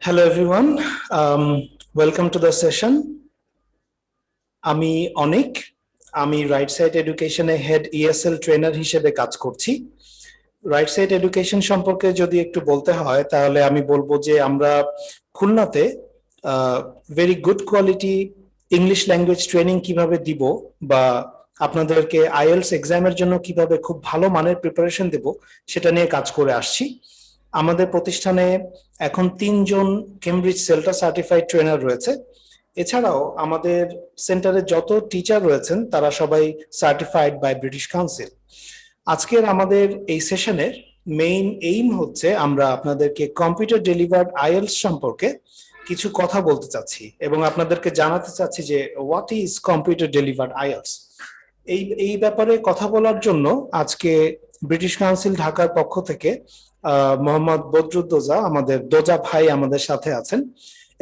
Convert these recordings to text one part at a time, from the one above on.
Hello everyone. Welcome to the session. আমি অনিক, আমি right side এডুকেশনে হেড ইএসএল ট্রেনার হিসেবে কাজ করছি। রাইট সাইড এডুকেশন সম্পর্কে যদি একটু বলতে হয় তাহলে আমি বলবো যে আমরা খুলনাতে very good quality English language training কিভাবে দিব বা আপনাদেরকে আইএলটিএস এক্সামের জন্য কিভাবে খুব ভালো মানের প্রিপারেশন দেব সেটা নিয়ে কাজ করে আসছি। আমাদের প্রতিষ্ঠানে এখন 3 জন কেমব্রিজ সেল্টা সার্টিফাইড ট্রেনার রয়েছে। এছাড়াও আমাদের সেন্টারে যত টিচার রয়েছেন তারা সবাই সার্টিফাইড বাই ব্রিটিশ কাউন্সিল। আজকের আমাদের এই সেশনের মেইন এইম হচ্ছে আমরা আপনাদেরকে কম্পিউটার ডেলিভার্ড আইএলটিএস সম্পর্কে কিছু কথা বলতে চাচ্ছি এবং আপনাদেরকে জানাতে চাচ্ছি যে what is computer delivered IELTS. এই ব্যাপারে কথা বলার জন্য আজকে ব্রিটিশ কাউন্সিল ঢাকার পক্ষ থেকে মোহাম্মদ বদরুদ্দোজা, আমাদের দোজা ভাই আমাদের সাথে আছেন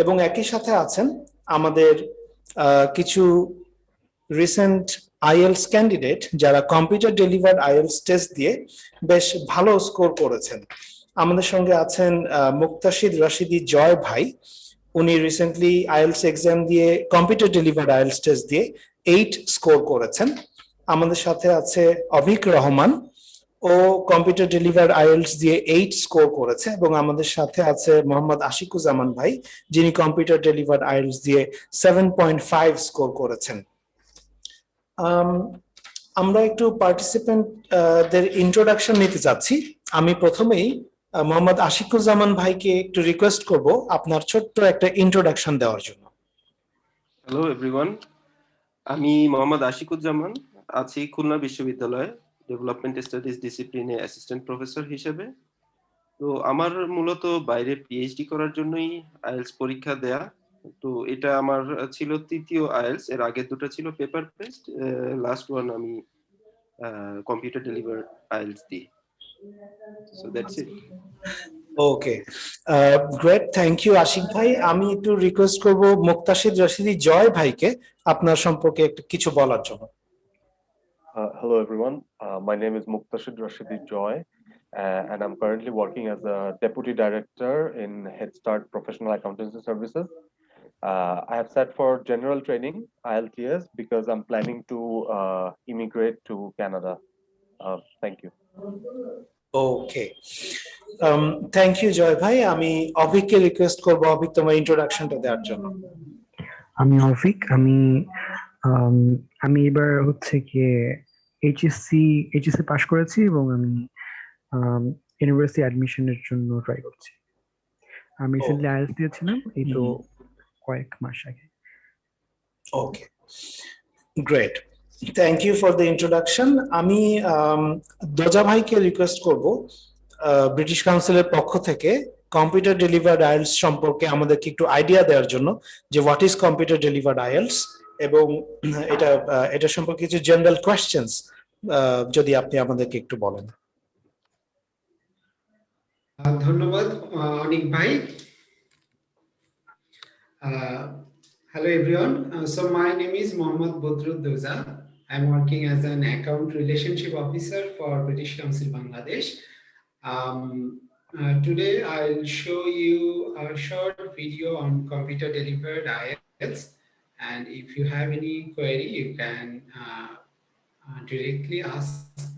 এবং একই সাথে আছেন আমাদের কিছু রিসেন্ট আইএলটিএস ক্যান্ডিডেট যারা কম্পিউটার ডেলিভার্ড আইএলটিএস টেস্ট দিয়ে বেশ ভালো স্কোর করেছেন। আমাদের সঙ্গে আছেন মুক্তাশিদ রাশিদি জয় ভাই, উনি রিসেন্টলি আইএলটিএস এক্সাম দিয়ে কম্পিউটার ডেলিভার্ড আইএলটিএস টেস্ট দিয়ে 8 স্কোর করেছেন। আমাদের সাথে আছে অভিক রহমান, ও কম্পিউটার ডেলিভার আইএলটিএস দিয়ে 8 স্কোর করেছে এবং আমাদের সাথে আছে মোহাম্মদ আশিকুজ্জামান ভাই, যিনি কম্পিউটার ডেলিভার আইএলটিএস দিয়ে 7.5 স্কোর করেছেন। আমরা একটু পার্টিসিপেন্টদের ইন্ট্রোডাকশন নিতে চাচ্ছি। আমি প্রথমেই মোহাম্মদ আশিকুজ্জামান ভাইকে একটু রিকোয়েস্ট করব আপনার ছোট্ট একটা ইন্ট্রোডাকশন দেওয়ার জন্য। হ্যালো এভরিওয়ান, আমি মোহাম্মদ আশিকুজ্জামান, আছি খুলনা বিশ্ববিদ্যালয়ে ডেভেলপমেন্ট স্টাডিজ ডিসিপ্লিনে অ্যাসিস্ট্যান্ট প্রফেসর হিসেবে। তো আমার মূলত বাইরে পিএইচডি করার জন্যই আইএলটিএস পরীক্ষা দেয়া। তো এটা আমার ছিল তৃতীয় আইএলটিএস, এর আগের দুটো ছিল পেপার বেসড, লাস্ট ওয়ান আমি কম্পিউটার ডেলিভার আইএলটিএস দিই। So that's it. Okay, great, thank you Ashiq ভাই। আমি একটু রিকোয়েস্ট করব মুক্তাশিদ রশিদি জয় ভাইকে আপনার সম্পর্কে কিছু বলার জন্য। Hello everyone, my name is Muktashid Rashidi Joy, and I'm currently working as a Deputy Director in Head Start Professional Accountancy Services. I have set for general training, IELTS, because I'm planning to immigrate to Canada. Thank you. Okay, thank you Joy ভাই। আমি অভিককে request করব, অভিক তোমার ইন্ট্রোডাকশনটা দেওয়ার জন্য। আমি অভিক, আমি এবার হচ্ছে কি এইচএসসি পাস করেছি এবং আমি ইউনিভার্সিটি অ্যাডমিশনের জন্য ট্রাই করছি। আমি রিসেন্টলি আইএলটিএস দিয়েছিলাম এই তো কয়েক মাস আগে। Okay, great, thank you for the introduction. আমি দোজা ভাইকে রিকোয়েস্ট করব ব্রিটিশ কাউন্সিলের পক্ষ থেকে কম্পিউটার ডেলিভার্ড আইএলটিএস সম্পর্কে আমাদেরকে একটু আইডিয়া দেওয়ার জন্য যে what is computer delivered IELTS এবং এটা সম্পর্কে কিছু জেনারেল কোয়েশ্চেন্স যদি আপনি আমাদেরকে একটু বলেন। ধন্যবাদ অনিক ভাই। Hello everyone. So my name is Mohammad Bodruddoza. I'm working as an account relationship officer for British Council Bangladesh. Today I'll show you a short video on computer delivered IELTS, and if you have any query you can directly ask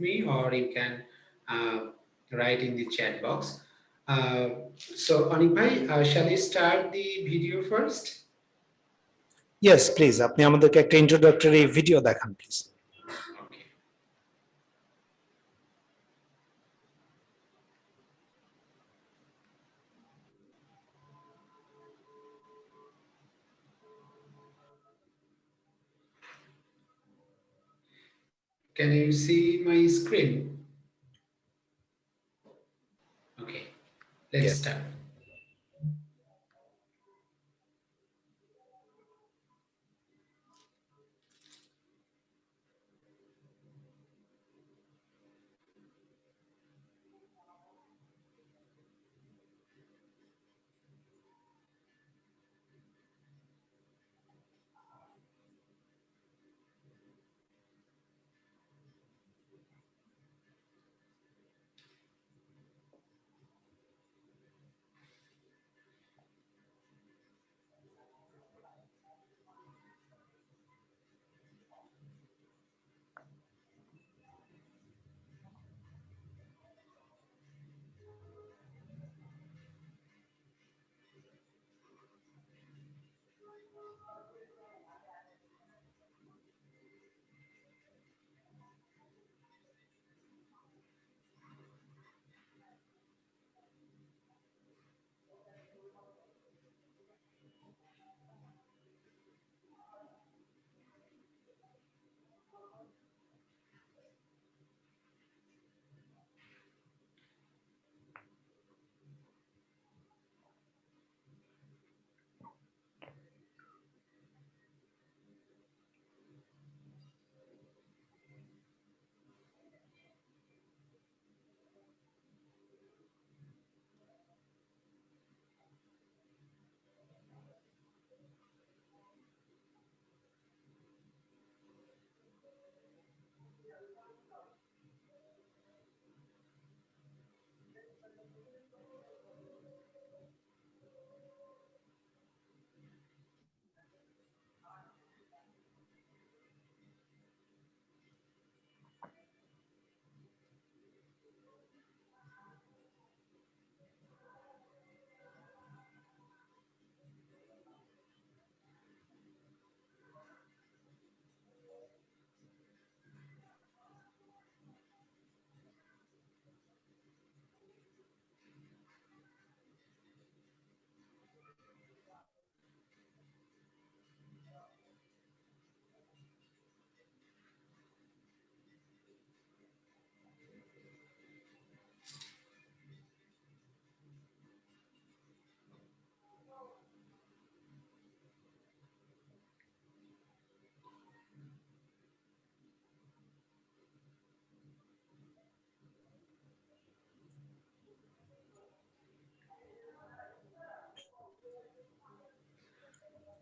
me or you can write in the chat box. So Anik bhai, shall we start the video first? Yes, please. আপনি আমাদেরকে একটা introductory video দেখান please. Can you see my screen? Okay, let's start.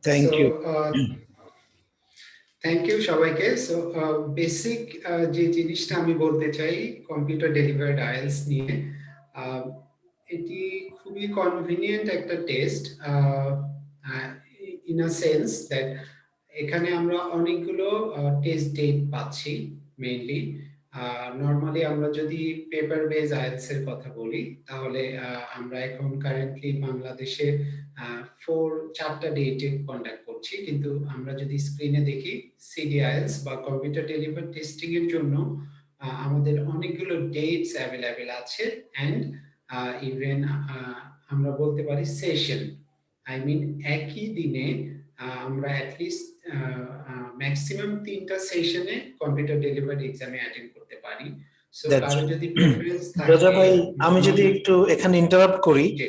Thank you. Thank you সবাইকে। So basic যে জিনিসটা আমি বলতে চাই কম্পিউটার ডেলিভার্ড আইএলস নিয়ে, এটি খুবই কনভিনিয়েন্ট একটা test in a sense that এখানে আমরা অনেকগুলো টেস্ট ডেট পাচ্ছি। মেইনলি নর্মালি আমরা যদি পেপার বেজ আইএলস এর কথা বলি তাহলে আমরা এখন কারেন্টলি বাংলাদেশে চারটা ডেটে কন্ডাক্ট করছি, কিন্তু আমরা যদি স্ক্রিনে দেখি সিডিআইএলস বা কম্পিউটার ডেলিভার টেস্টিং এর জন্য আমাদের অনেকগুলো ডেটস অ্যাভেলেবেল আছে এন্ড ইভেন আমরা বলতে পারি সেশন, আই মিন একই দিনে আমরা অ্যাটলিস্ট ম্যাক্সিমাম 3টা সেশনে কম্পিউটার ডেলিভারি এক্সামে অ্যাটেন্ড করতে পারি। সো That's কারো যদি প্রেফারেন্স রাজা ভাই, থাকে, আমি যদি একটু এখানে ইন্টারাপ্ট করি, জি,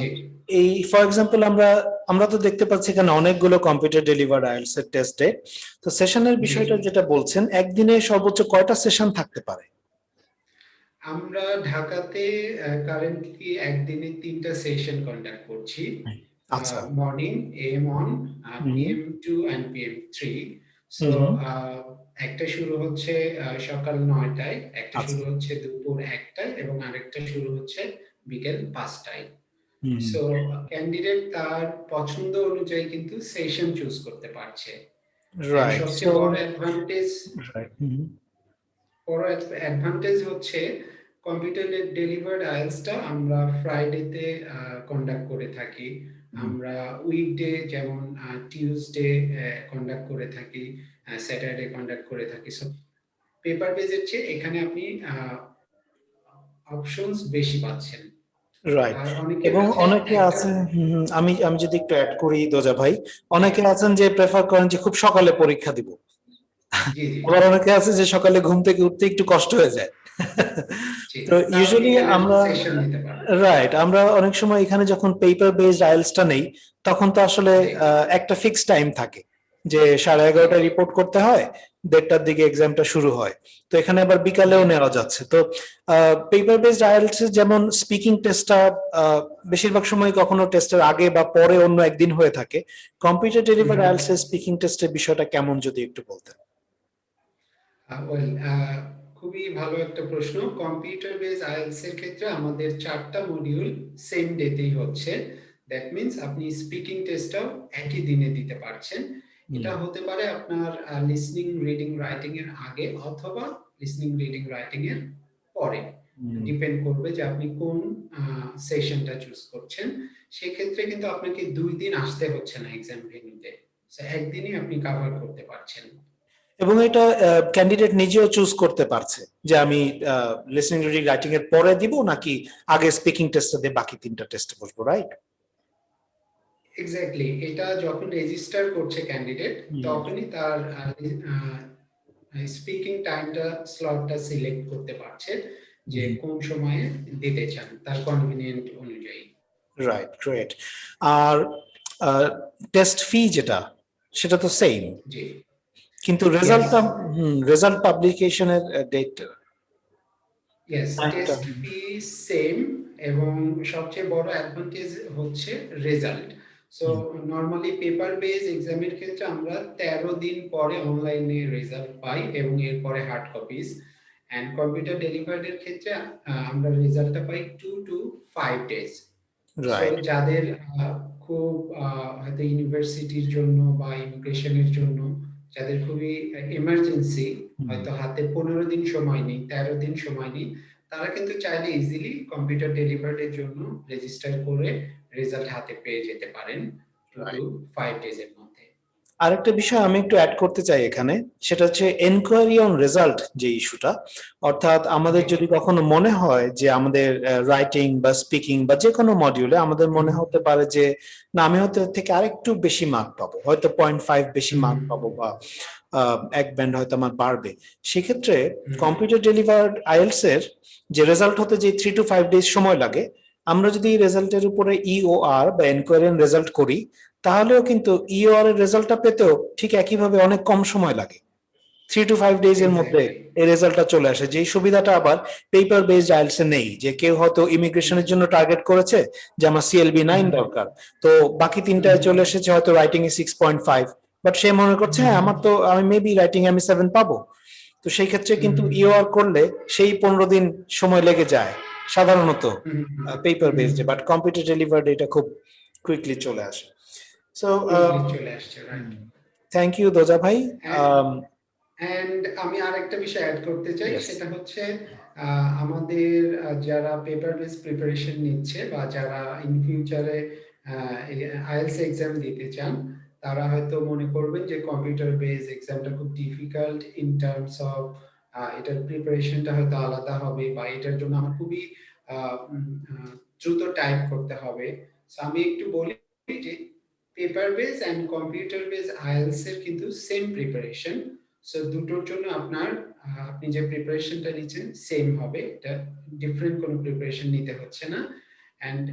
জি। এই ফর এক্সাম্পল আমরা তো দেখতে পাচ্ছি এখানে অনেকগুলো কম্পিউটার ডেলিভার্ড আইএলটিএস এর টেস্ট ডেট। তো সেশনের বিষয়টা যেটা বলছেন, একদিনে সর্বোচ্চ কয়টা সেশন থাকতে পারে? আমরা ঢাকাতে কারেন্টলি একদিনে 3টা সেশন কন্ডাক্ট করছি। আচ্ছা। Morning AM1, PM2 and PM3। So একটা শুরু হচ্ছে সকাল 9টায়, একটা আচ্ছা। শুরু হচ্ছে দুপুর 1টায় এবং আরেকটা শুরু হচ্ছে বিকেল 5টায়। সো ক্যান্ডিডেট তার পছন্দ অনুযায়ী কিন্তু সেশন চুজ করতে পারছে। রাইট। সবচেয়ে বড় অ্যাডভান্টেজ রাইট। হচ্ছে কম্পিউটার ডেলিভার্ড আইএলটিএসটা আমরা ফ্রাইডেতে কন্ডাক্ট করে থাকি, আমরা উইকডে যেমন টিউসডে কন্ডাক্ট করে থাকি, স্যাটারডে কন্ডাক্ট করে থাকি। সো পেপার বেজের চেয়ে এখানে আপনি অপশনস বেশি পাচ্ছেন। রাইট। এবং অনেকে আছে, আমি যদি একটু অ্যাড করি দোজা ভাই, অনেকে আছেন যে প্রেফার করেন যে খুব সকালে পরীক্ষা দিব, আবার অনেকে আছে যে সকালে ঘুম থেকে উঠতে একটু কষ্ট হয়ে যায়। তো ইউজুয়ালি আমরা রাইট, আমরা অনেক সময় এখানে যখন পেপার বেসড আইএলটিএসটা নেই তখন তো আসলে একটা ফিক্সড টাইম থাকে যে 11:30টায় রিপোর্ট করতে হয়, 1:30টার দিকে এক্সামটা শুরু হয়। তো এখানে আবার বিকালেও নেওয়া যাচ্ছে। তো পেপার বেসড আইএলটিএস যেমন স্পিকিং টেস্টটা বেশিরভাগ সময় কখনো টেস্টের আগে বা পরে অন্য একদিন হয়ে থাকে, কম্পিউটার ডেলিভার্ড আইএলটিএস স্পিকিং টেস্টের বিষয়টা কেমন যদি একটু বলতেন। খুবই ভালো একটা প্রশ্ন। কম্পিউটার বেস আইএলটিএস এর ক্ষেত্রে আমাদের 4টা মডিউল সেম ডেতেই হচ্ছে। দ্যাট মিন্স আপনি স্পিকিং টেস্টটাও একই দিনে দিতে পারছেন। এটা হতে পারে আপনার লিসনিং রিডিং রাইটিং এর আগে অথবা লিসনিং রিডিং রাইটিং এর পরে, ডিপেন্ড করবে যে আপনি কোন সেশনটা চুজ করছেন। সেক্ষেত্রে কিন্তু আপনাকে 2 দিন আসতে হচ্ছে না এক্সাম ভেন্যুতে, একদিনই আপনি কভার করতে পারছেন। এবং এটা ক্যান্ডিডেট নিজেও চুজ করতে পারছে যে আমি লিসনিং রিডিং রাইটিং এর পরে দিব নাকি আগে স্পিকিং টেস্টে দিয়ে বাকি 3টা টেস্টে বসবো, রাইট? এক্স্যাক্টলি, এটা যখন রেজিস্টার করছে ক্যান্ডিডেট তখনই তার স্পিকিং টাইমটা স্লটটা সিলেক্ট করতে পারছে যে কোন সময়ে দিতে চান তার কনভিনিয়েন্ট অনুযায়ী। Right, great. আর টেস্ট ফি যেটা সেটা তো সেম, জি, কিন্তু রেজাল্ট পাবলিকেশনের date, yes, test fee same এবং সবচেয়ে বড় অ্যাডভান্টেজ হচ্ছে result. So normally paper based এক্সামের ক্ষেত্রে আমরা 13 দিন পরে অনলাইনে রেজাল্ট পাই এবং এরপরে hard copies, and computer delivered এর ক্ষেত্রে আমরা রেজাল্টটা পাই 2 to 5 ডেজ। রাইট, যাদের খুব হয়তো ইউনিভার্সিটির জন্য বা ইমিগ্রেশনের জন্য যাদের খুবই এমার্জেন্সি, হয়তো হাতে 15 দিন সময় নেই, 13 দিন সময় নেই, তারা কিন্তু চাইলে ইজিলি কম্পিউটার ডেলিভার্ড এর জন্য রেজিস্টার করে রেজাল্ট হাতে পেয়ে যেতে পারেন 2 to 5 ডেজ এর মধ্যে। আরেকটা বিষয় আমি একটু অ্যাড করতে চাই এখানে, সেটা হচ্ছে এনকোয়ারি অন রেজাল্ট যে ইস্যুটা। অর্থাৎ আমাদের যদি কখনো মনে হয় যে আমাদের রাইটিং বা স্পিকিং বা যে কোনো মডিউলে আমাদের মনে হতে পারে যে না আমি হয়তো থেকে আরেকটু বেশি মার্ক পাবো, হয়তো 0.5 বেশি মার্ক পাবো বা এক ব্যান্ড হয়তো আমার বাড়বে, সেক্ষেত্রে কম্পিউটার ডেলিভার্ড আইএলটিএস এর যে রেজাল্ট হতে যে 3 to 5 ডেজ সময় লাগে, আমরা যদি রেজাল্টের উপরে ইওআর বা এনকোয়ারি অন রেজাল্ট করি তাহলেও কিন্তু ইওআর এর রেজাল্টটা পেতেও ঠিক একইভাবে অনেক কম সময় লাগে, 3 to 5 days এর মধ্যে Exactly. এই রেজাল্টটা চলে আসে, যেই সুবিধাটা আবার পেপার বেসড আইএলটিএস এ নেই। যে কেউ হয়তো ইমিগ্রেশনের জন্য টার্গেট করেছে যে আমার সিএলবি 9 দরকার, তো বাকি তিনটায় চলে এসেছে হয়তো রাইটিং এ 6.5, বাট সে মনে করছে হ্যাঁ আমার তো আমি মেবি রাইটিং আমি 7 পাবো। তো সেই ক্ষেত্রে কিন্তু ইওআর করলে সেই 15 দিন সময় লেগে যায় সাধারণত paper based, but computer delivered এটা খুব কুইকলি চলে আসে। সো চলে আসছে, রাইট। থ্যাংক ইউ দোজা ভাই। এন্ড আমি আরেকটা বিষয় অ্যাড করতে চাই, Yes. সেটা হচ্ছে আমাদের যারা পেপার বেস প্রিপারেশন নিচ্ছে বা যারা ইন ফিউচারে আইএলটিএস এক্সাম দিতে চান, তারা হয়তো মনে করবেন যে কম্পিউটার বেস এক্সামটা খুব ডিফিকাল্ট ইন টার্মস অফ এটার প্রিপারেশনটা হয়তো আলাদা হবে বা এটার জন্য আমার খুবই দ্রুত টাইপ করতে হবে। সো আমি একটু বলি যে paper base and computer base IELTS এর কিন্তু সেম প্রিপারেশন। সো দুটোর জন্য আপনার আপনি যে প্রিপারেশনটা নিচ্ছেন সেম হবে, এটা ডিফারেন্ট কোনো প্রিপারেশন নিতে হচ্ছে না। এন্ড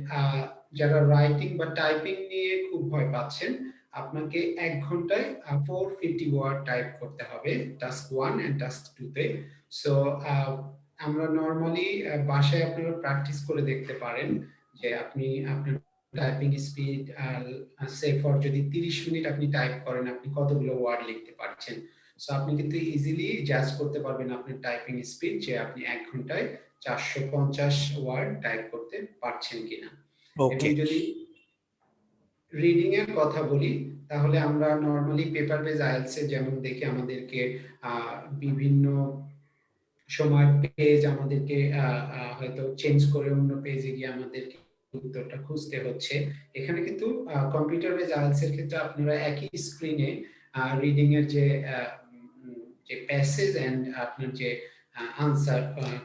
যারা রাইটিং বা টাইপিং নিয়ে খুব ভয় পাচ্ছেন, আপনাকে 1 ঘন্টায় 450 ওয়ার্ড টাইপ করতে হবে টাস্ক 1 এন্ড টাস্ক 2 তে। সো আমরা নরমালি বাসায় আপনারা প্র্যাকটিস করে দেখতে পারেন যে আপনি আপনার টাইপিং স্পিড সে ফর যদি 30 মিনিট আপনি টাইপ করেন, আপনি কতগুলো ওয়ার্ড লিখতে পারছেন। সো আপনি কিন্তু ইজিলি জাজ করতে পারবেন আপনার টাইপিং স্পিড, যে আপনি 1 ঘন্টায় 450 ওয়ার্ড টাইপ করতে পারছেন কিনা। এবং ওকে, যদি রিডিং এর কথা বলি, তাহলে আমরা নরমালি পেপার বেস আইএলটিএস এ যেমন দেখি আমাদেরকে বিভিন্ন সময় পেজ আমাদেরকে হয়তো চেঞ্জ করে অন্য পেজে গিয়ে আমাদেরকে উত্তরটা খুঁজতে হচ্ছে। এখানে কিন্তু কম্পিউটার বেস আইএলটিএস এর ক্ষেত্রে আপনারা একই স্ক্রিনে রিডিং এর যে প্যাসেজ এন্ড আপনার যে আনসার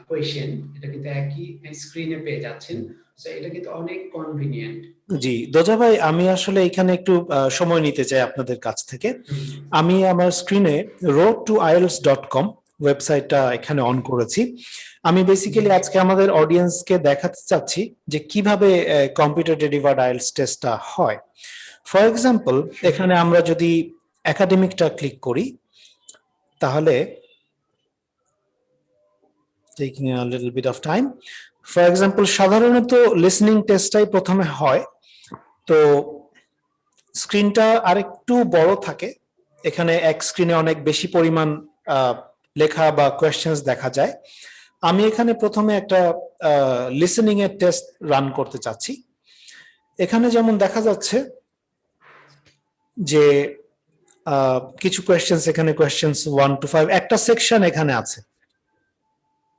কোয়েশ্চেন, এটা কিন্তু একই স্ক্রিনে পেয়ে যাচ্ছেন। সো এটা কিন্তু অনেক কনভিনিয়েন্ট। জি দোজা ভাই, আমি আসলে এখানে একটু সময় নিতে চাই আপনাদের কাছ থেকে। আমি আমার স্ক্রিনে roadtoielts.com ওয়েবসাইটটা এখানে অন করেছি। আমি বেসিক্যালি আজকে আমাদের অডিয়েন্সকে দেখাতে চাচ্ছি যে কিভাবে কম্পিউটার ডেলিভার্ড আইএলটিএস টেস্টটা হয়। ফর এক্সাম্পল, এখানে আমরা যদি একাডেমিকটা ক্লিক করি, তাহলে taking a little bit of time. For example, সাধারণত লিসনিং টেস্টটাই প্রথমে হয়, তো স্ক্রিনটা আরেকটু বড় থাকে। এখানে এক স্ক্রিনে অনেক বেশি পরিমাণ লেখা বা কোয়েশ্চেন্স দেখা যায়। আমি এখানে প্রথমে একটা লিসনিং এর টেস্ট রান করতে চাচ্ছি। এখানে যেমন দেখা যাচ্ছে যে কিছু কোয়েশ্চেন্স, এখানে কোয়েশ্চেন্স 1 to 5 একটা সেকশন এখানে আছে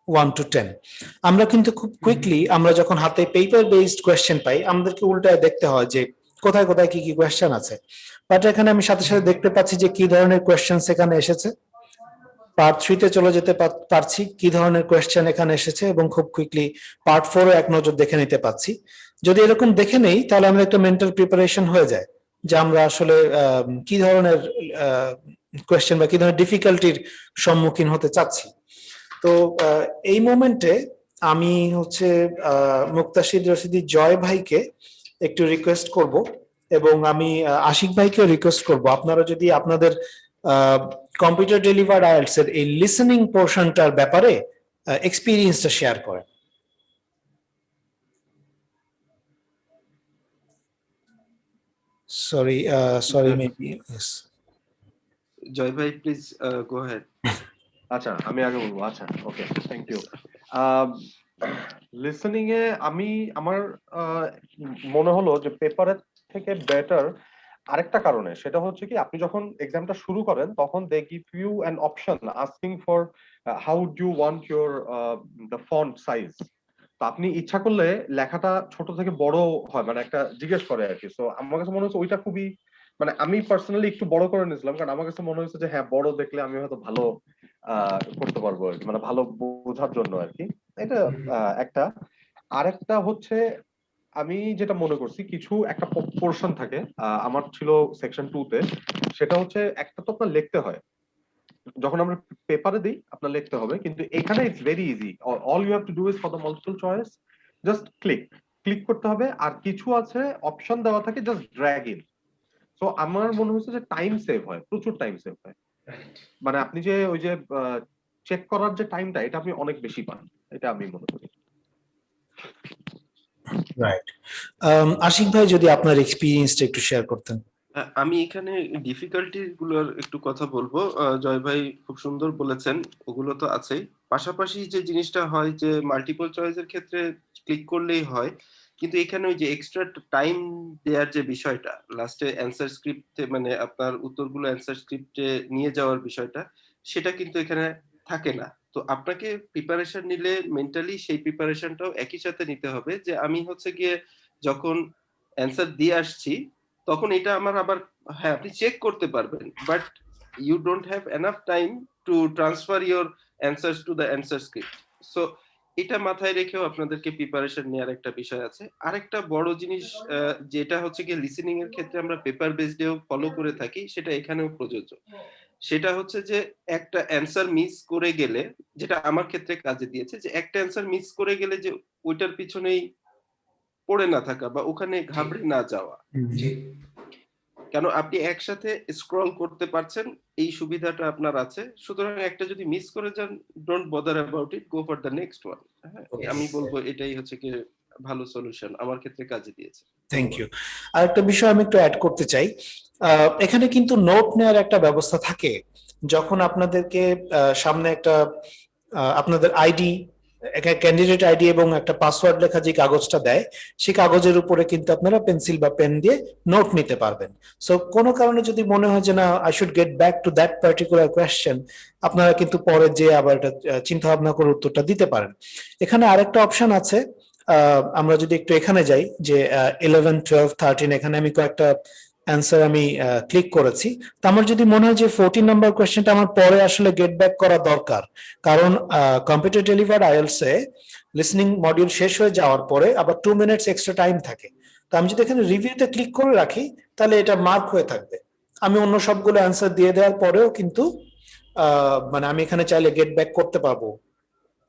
1 to 10। আমরা কিন্তু খুব কুইকলি আমরা যখন হাতে পেপার বেসড কোয়েশ্চেন পাই, আমাদেরকে উল্টায় দেখতে হয় যে কোথায় কোথায় কি কি কোয়েশ্চেন আছে। বাট এখানে আমি সাথে সাথে দেখতে পাচ্ছি যে কি ধরনের কোয়েশ্চেন এখানে এসেছে। পার্ট 3 তে চলে যেতে পারছি কি ধরনের কোয়েশ্চেন এখানে এসেছে, এবং খুব কুইকলি পার্ট 4 এক নজর দেখে নিতে পাচ্ছি। যদি এরকম দেখে নেই, তাহলে আমাদের একটা মেন্টাল প্রিপারেশন হয়ে যায় যে আমরা আসলে কি ধরনের কোয়েশ্চেন বা কি ধরনের ডিফিকাল্টির সম্মুখীন হতে চাচ্ছি। তো এই মোমেন্টে আমি হচ্ছে মুক্তাশিদ রশিদি জয় ভাইকে একটু রিকোয়েস্ট করব, এবং আমি আশিক ভাইকেও রিকোয়েস্ট করব, আপনারা যদি আপনাদের কম্পিউটার ডেলিভার্ড আইএলটিএস এর এই লিসেনিং পোর্শনটার ব্যাপারে এক্সপিরিয়েন্সটা শেয়ার করেন। সরি মেবি ইয়েস জয় ভাই, প্লিজ গো হেড। আচ্ছা, আমি আগে বলবো। আচ্ছা, ওকে, থ্যাংক ইউ। লিসেনিং এ আমি আমার মনে হলো যে পেপারের থেকে বেটার আরেকটা কারণে, সেটা হচ্ছে কি, আপনি যখন এক্সামটা শুরু করেন তখন they give you an option asking for how do you want your the font size. তো আপনি ইচ্ছা করলে লেখাটা ছোট থেকে বড় হয়, মানে একটা জিজ্ঞেস করে আর কি। সো আমার কাছে মনে হচ্ছে ওইটা খুবই, মানে আমি পার্সোনালি একটু বড় করে নিয়েছিলাম, কারণ আমার কাছে মনে হয়েছে যে হ্যাঁ, বড় দেখলে আমি হয়তো ভালো করতে পারবো আর কি, মানে ভালো বোঝার জন্য আর কি। এটা একটা। আরেকটা হচ্ছে, আমি যেটা মনে করছি, কিছু একটা পোর্শন থাকে, আমার ছিল সেকশন 2 তে, সেটা হচ্ছে একটা তো আপনার লিখতে হয়, যখন আমরা পেপারে দিই আপনার লিখতে হবে, কিন্তু এখানে it's very easy. All you have to do is for the multiple choice just click করতে হবে, আর কিছু আছে অপশন দেওয়া থাকে, জাস্ট ড্র্যাগ ইন। সো আমার মনে হচ্ছে যে টাইম সেভ হয়, প্রচুর টাইম সেভ হয়। রাইট। মানে আপনি যে ওই যে চেক করার যে টাইমটা এটা আপনি অনেক বেশি পান, এটা আমি মনে করি। রাইট। আশিক ভাই যদি আপনার এক্সপিরিয়েন্সটা একটু শেয়ার করতেন। আমি এখানে ডিফিকাল্টি গুলোর একটু কথা বলবো। জয় ভাই খুব সুন্দর বলেছেন, ওগুলো তো আছেই। পাশাপাশি যে জিনিসটা হয় যে মাল্টিপল চয়েসের ক্ষেত্রে ক্লিক করলেই হয়, কিন্তু এখানে ওই যে এক্সট্রা টাইম দেওয়ার যে বিষয়টা, লাস্টে অ্যান্সার স্ক্রিপ্টে মানে আপনার উত্তরগুলো অ্যান্সার স্ক্রিপ্টে নিয়ে যাওয়ার বিষয়টা, সেটা কিন্তু এখানে থাকে না। তো আপনাকে প্রিপারেশন নিলে মেন্টালি সেই প্রিপারেশনটাও একই সাথে নিতে হবে, যে আমি হচ্ছে গিয়ে যখন অ্যান্সার দিয়ে আসছি তখন এটা আমার আবার, হ্যাঁ আপনি চেক করতে পারবেন, but you don't have enough time to transfer your answers to the answer script. So এটা মাথায় রেখেও আপনাদেরকে প্রিপারেশন নেওয়ার একটা বিষয় আছে। আরেকটা বড় জিনিস যেটা হচ্ছে গিয়ে লিসেনিং এর ক্ষেত্রে আমরা পেপার বেসডেও ফলো করে থাকি, সেটা এখানেও প্রযোজ্য। সেটা হচ্ছে যে একটা অ্যান্সার মিস করে গেলে, যেটা আমার ক্ষেত্রে কাজে দিয়েছে, যে একটা অ্যান্সার মিস করে গেলে যে ওইটার পিছনেই পড়ে না থাকা বা ওখানে ঘাবড়ে না যাওয়া। জি। কেন আপনি একসাথে স্ক্রল করতে পারছেন, এই সুবিধাটা আপনার আছে। সুতরাং একটা যদি মিস করে যান, don't bother about it, go for the next one. হ্যাঁ, আমি বলবো এটাই হচ্ছে কি ভালো সলিউশন, আমার ক্ষেত্রে কাজে দিয়েছে। Thank you. আর একটা বিষয় আমি একটু অ্যাড করতে চাই, এখানে কিন্তু নোট নেওয়ার একটা ব্যবস্থা থাকে। যখন আপনাদেরকে সামনে একটা আপনাদের আইডি, ক্যান্ডিডেট আইডি এবং একটা পাসওয়ার্ড লেখা যে কাগজটা দেয়, সেই কাগজের উপরে কিন্তু আপনারা পেন্সিল বা পেন দিয়ে নোট নিতে পারবেন। সো কোনো কারণে যদি মনে হয় যে না, I should get back to that particular question, আপনারা কিন্তু পরে যে আবার এটা চিন্তা ভাবনা করে উত্তরটা দিতে পারেন। এখানে আরেকটা অপশন আছে, আমরা যদি একটু এখানে যাই, যে 11, 12, 13, এখানে আমি কয়েকটা অ্যান্সার আমি ক্লিক করেছি। তো আমার যদি মনে হয় যে 14 নাম্বার কোয়েশ্চেনটা আমার পরে আসলে গেট ব্যাক করা দরকার, কারণ কম্পিউটার ডেলিভার্ড আইএলটিএস এ লিসনিং মডিউল শেষ হয়ে যাওয়ার পরে আবার 2 মিনিটস এক্সট্রা টাইম থাকে। তো আমি যদি এখানে রিভিউতে ক্লিক করে রাখি, তাহলে এটা মার্ক হয়ে থাকবে। আমি অন্য সবগুলো অ্যান্সার দিয়ে দেওয়ার পরেও কিন্তু মানে আমি এখানে চাইলে গেট ব্যাক করতে পারবো,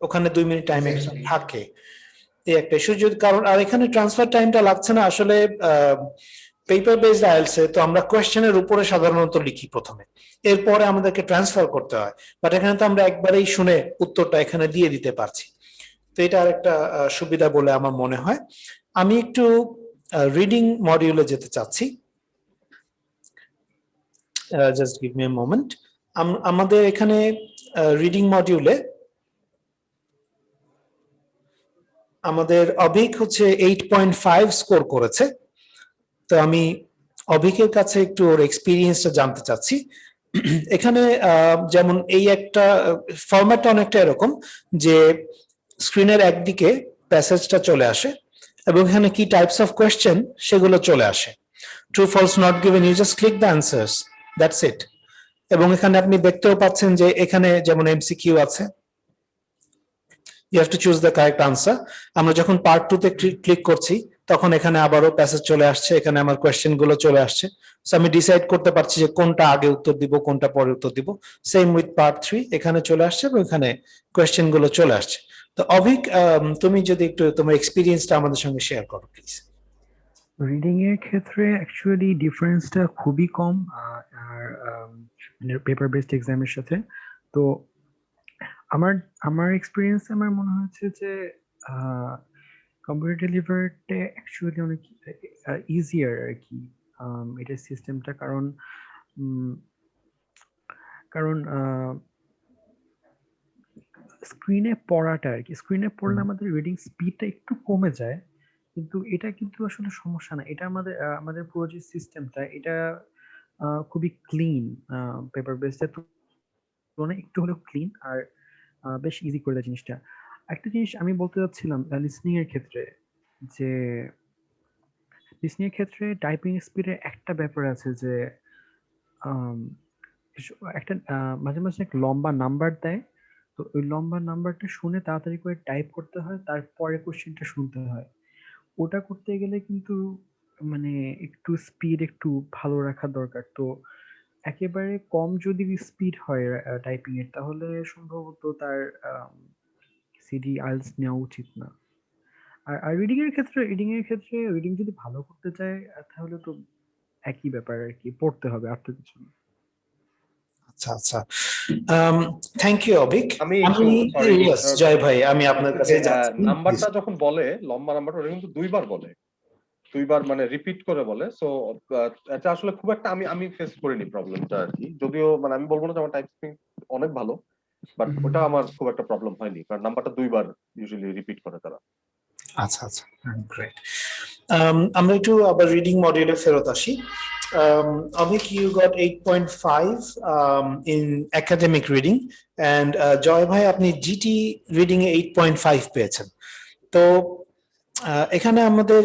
ওখানে 2 মিনিট টাইম এক্সট্রা থাকে। এই একটা ইস্যু, যদি কারণ আর এখানে ট্রান্সফার টাইমটা লাগছে না আসলে। পেপার বেসড আইএলটিএস এ তো আমরা কোয়েশ্চেনের উপরে সাধারণত লিখি প্রথমে, এরপরে আমাদেরকে ট্রান্সফার করতে হয়। বাট এখানে তো আমরা একবারেই শুনে উত্তরটা এখানে দিয়ে দিতে পারছি। তো এটা আরেকটা সুবিধা বলে আমার মনে হয়। আমি একটু রিডিং মডিউলে যেতে চাচ্ছি, just give me a moment. আমাদের এখানে রিডিং মডিউলে আমাদের অভিক হচ্ছে 8.5 স্কোর করেছে। তো আমি অভিকের কাছে একটু ওর এক্সপিরিয়েন্সটা জানতে চাচ্ছি। এখানে যেমন এই একটা ফরম্যাটটা অনেকটা এরকম যে স্ক্রিনের একদিকে প্যাসেজটা চলে আসে এবং এখানে কি টাইপস অফ কোয়েশ্চেন সেগুলো চলে আসে। True false not given, you just click the answers, that's it. এবং এখানে আপনি দেখতেও পাচ্ছেন যে এখানে যেমন এমসিকিউ আছে, you have to choose the correct answer. আমরা যখন পার্ট 2 তে ক্লিক করছি তখন এখানে আবারও প্যাসেজ চলে আসছে, এখানে আমার কোয়েশ্চেন গুলো চলে আসছে। সো আমি ডিসাইড করতে পারছি যে কোনটা আগে উত্তর দিব, কোনটা পরে উত্তর দিব। সেম উইথ পার্ট 3, এখানে চলে আসছে এবং এখানে কোয়েশ্চেন গুলো চলে আসছে। তো অভিক, তুমি যদি একটু তোমার এক্সপিরিয়েন্সটা আমাদের সঙ্গে শেয়ার করো প্লিজ। রিডিং এর ক্ষেত্রে অ্যাকচুয়ালি ডিফারেন্সটা খুবই কম আর মানে পেপার বেসড এক্সামের সাথে। তো আমার আমার এক্সপিরিয়েন্স আমার মনে হচ্ছে যে কম্পিউটার ডেলিভারডে অ্যাকচুয়ালি অনেক ইজিয়ার আর কি এটার সিস্টেমটা, কারণ উম, কারণ স্ক্রিনে পড়াটা আর কি, স্ক্রিনে পড়লে আমাদের রিডিং স্পিডটা একটু কমে যায়, কিন্তু এটা কিন্তু আসলে সমস্যা না। এটা আমাদের পুরো যে সিস্টেমটা এটা খুবই ক্লিন, পেপার বেসড তুলনায় একটু হলেও ক্লিন আর বেশ ইজি করে দেয় জিনিসটা। একটা জিনিস আমি বলতে চাচ্ছিলাম লিসনিং এর ক্ষেত্রে, যে লিসনিং এর ক্ষেত্রে টাইপিং স্পিডের একটা ব্যাপার আছে যে আম, একটা মাঝে মাঝে এক লম্বা নাম্বার দেয়, তো ওই লম্বা নাম্বারটা শুনে তাড়াতাড়ি করে টাইপ করতে হয়, তারপরে কোশ্চেনটা শুনতে হয়। ওটা করতে গেলে কিন্তু মানে একটু স্পিড একটু ভালো রাখা দরকার। তো একেবারে কম যদি স্পিড হয় টাইপিং এর, তাহলে সম্ভবত তার সিডি আইএলটিএস নেওয়া উচিত না। আর রিডিং এর ক্ষেত্রে রিডিং যদি ভালো করতে চায় তাহলে তো একই ব্যাপার আর কি, পড়তে হবে, আর তো কিছু না। আচ্ছা আচ্ছা, থ্যাংক ইউ অবিক। আমি সরি Yes, জয় ভাই, আমি আপনার কাছে যাচ্ছি। নাম্বারটা যখন বলে লম্বা নাম্বারটা ওটা কিন্তু দুইবার বলে, দুইবার মানে রিপিট করে বলে। সো এটা আসলে খুব একটা আমি ফেস করিনি প্রবলেমটা আর কি, যদিও মানে আমি বলবো না যে আমার টাইপিং অনেক ভালো, বাট ওটা আমার খুব একটা প্রবলেম হয়নি, কারণ নাম্বারটা দুইবার ইউজুয়ালি রিপিট করে তারা। আচ্ছা আচ্ছা, গ্রেট। আমরা একটু আবার রিডিং মডিউলে ফেরত আসি। Avik, you got 8.5 in academic reading, and জয় ভাই আপনি জিটি রিডিং এ 8.5 পেয়েছেন। তো এখানে আমাদের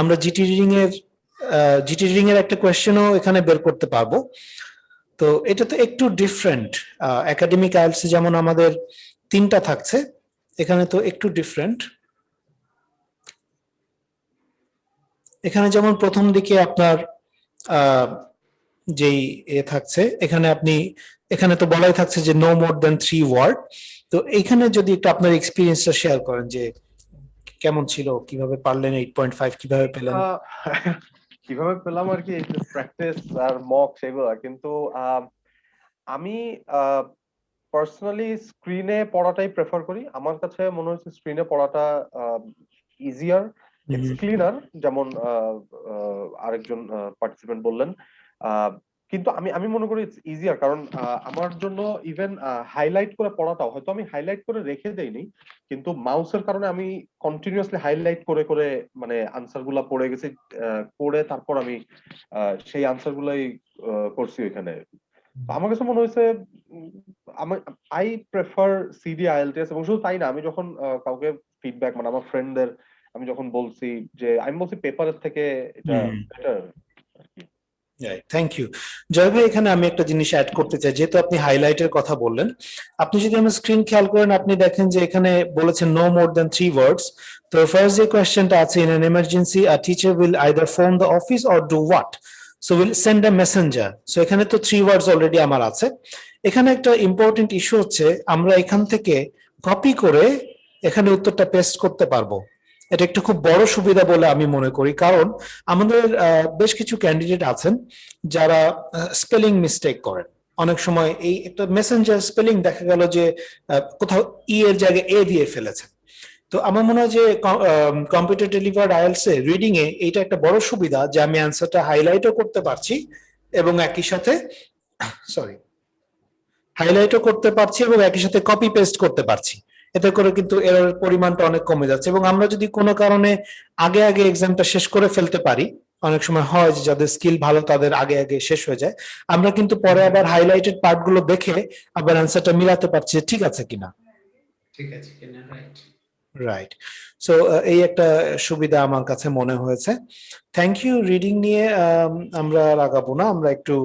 আমরা জিটি রিডিং এর একটা কোয়েশ্চেনও এখানে বের করতে পারবো। তো এটা তো একটু ডিফারেন্ট, একাডেমিক আইএলটিএস যেমন আমাদের 3টা থাকছে, এখানে তো একটু ডিফারেন্ট। এখানে যেমন প্রথম দিকে আপনার যেই থাকছে, এখানে তো বলাই থাকছে যে নো মোর দেন 3 ওয়ার্ড। তো এইখানে যদি একটু আপনার এক্সপিরিয়েন্সটা শেয়ার করেন যে কেমন ছিল, কিভাবে পারলেন, 8.5 কিভাবে পেলেন? কিভাবে পেলাম আর কি, প্র্যাকটিস আর মক সেগুলো। কিন্তু আমি পার্সোনালি স্ক্রিনে পড়াটাই প্রেফার করি। আমার কাছে মনে হচ্ছে স্ক্রিনে পড়াটা ইজিয়ার, ইটস ক্লিনার, যেমন আরেকজন পার্টিসিপেন্ট বললেন। কিন্তু আমি মনে করি ইটস ইজিয়ার, কারণ আমার জন্য ইভেন হাইলাইট করে পড়াটাও হয়তো আমি হাইলাইট করে রেখে দেইনি, কিন্তু মাউসের কারণে আমি কন্টিনিউয়াসলি হাইলাইট করে করে মানে আনসার গুলা পড়ে গেছি, পড়ে তারপর আমি সেই আনসার গুলাই করছি এখানে। আমার কাছে মনে হয়েছে আই প্রেফার সিডি আইএলটিএস। এবং শুধু তাই না, আমি যখন কাউকে ফিডব্যাক মানে আমার ফ্রেন্ডদের আমি যখন বলছি যে আমি বলছি পেপারের থেকে এটা বেটার। থ্যাংক ইউ জয় ভাই। এখানে আমি একটা জিনিস অ্যাড করতে চাই, যেহেতু আপনি হাইলাইটের কথা বললেন, আপনি যদি আমার স্ক্রিন খেয়াল করেন, আপনি দেখেন যে এখানে বলেছেন নো মোর দেন 3 ওয়ার্ডস। তো ফার্স্ট যে কোয়েশ্চেনটা আছে, in an emergency a teacher will either phone the office or do what, so will send a Messenger. So এখানে তো 3 ওয়ার্ডস অলরেডি আমার আছে। এখানে একটা ইম্পর্টেন্ট ইস্যু হচ্ছে, আমরা এখান থেকে কপি করে এখানে উত্তরটা পেস্ট করতে পারবো। এটা একটু খুব বড় সুবিধা বলে আমি মনে করি, কারণ আমাদের বেশ কিছু ক্যান্ডিডেট আছেন যারা স্পেলিং মিস্টেক করেন। অনেক সময় এই একটা মেসেঞ্জার স্পেলিং দেখা গেল যে কোথাও ই এর জায়গায় এ দিয়ে ফেলেছে। তো আমার মনে হয় যে computer delivered IELTS A reading a এটা একটা বড় সুবিধা, যে আমি অ্যান্সারটা হাইলাইটও করতে পারছি এবং একই সাথে হাইলাইটও করতে পারছি এবং একই সাথে কপি পেস্ট করতে পারছি। এতে করে কিন্তু এররের পরিমাণটা অনেক কমে যাচ্ছে। এবং আমরা যদি কোনো কারণে আগে আগে এক্সামটা শেষ করে ফেলতে পারি, অনেক সময় হয় যে যাদের স্কিল ভালো তাদের আগে আগে শেষ হয়ে যায়, আমরা কিন্তু পরে আবার হাইলাইটেড পার্ট গুলো দেখে আবার অ্যান্সারটা মিলাতে পারছি ঠিক আছে কিনা। ঠিক আছে কিনা, রাইট। রাইট। সো এই একটা সুবিধা আমার কাছে মনে হয়েছে। Thank you. রিডিং নিয়ে আমরা আগাবো না, আমরা একটু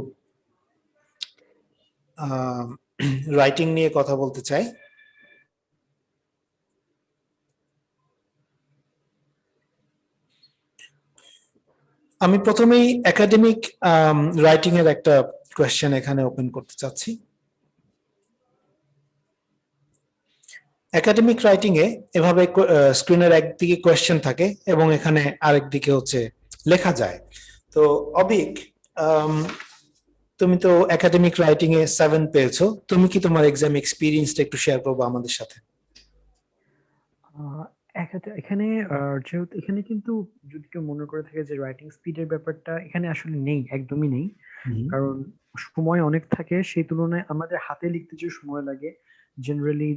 রাইটিং নিয়ে কথা বলতে চাই। আমি প্রথমেই একাডেমিক রাইটিং এর একটা কোয়েশ্চেন এখানে ওপেন করতে চাচ্ছি। একাডেমিক রাইটিং এ এভাবে স্ক্রিনের একদিকে কোয়েশ্চেন থাকে এবং এখানে আরেক দিকে হচ্ছে লেখা যায়। তো অবিক, তুমি তো একাডেমিক রাইটিং এ 7 পেয়েছো, তুমি কি তোমার এক্সাম এক্সপিরিয়েন্সটা একটু শেয়ার করবে আমাদের সাথে? এখানে যেহেতু এখানে কিন্তু যদি কেউ মনে করে থাকে যে রাইটিং স্পিডের ব্যাপারটা এখানে আসলে নেই, একদমই নেই। কারণ সময় অনেক থাকে, সেই তুলনায় আমাদের হাতে লিখতে যে সময় লাগে, জেনারেলি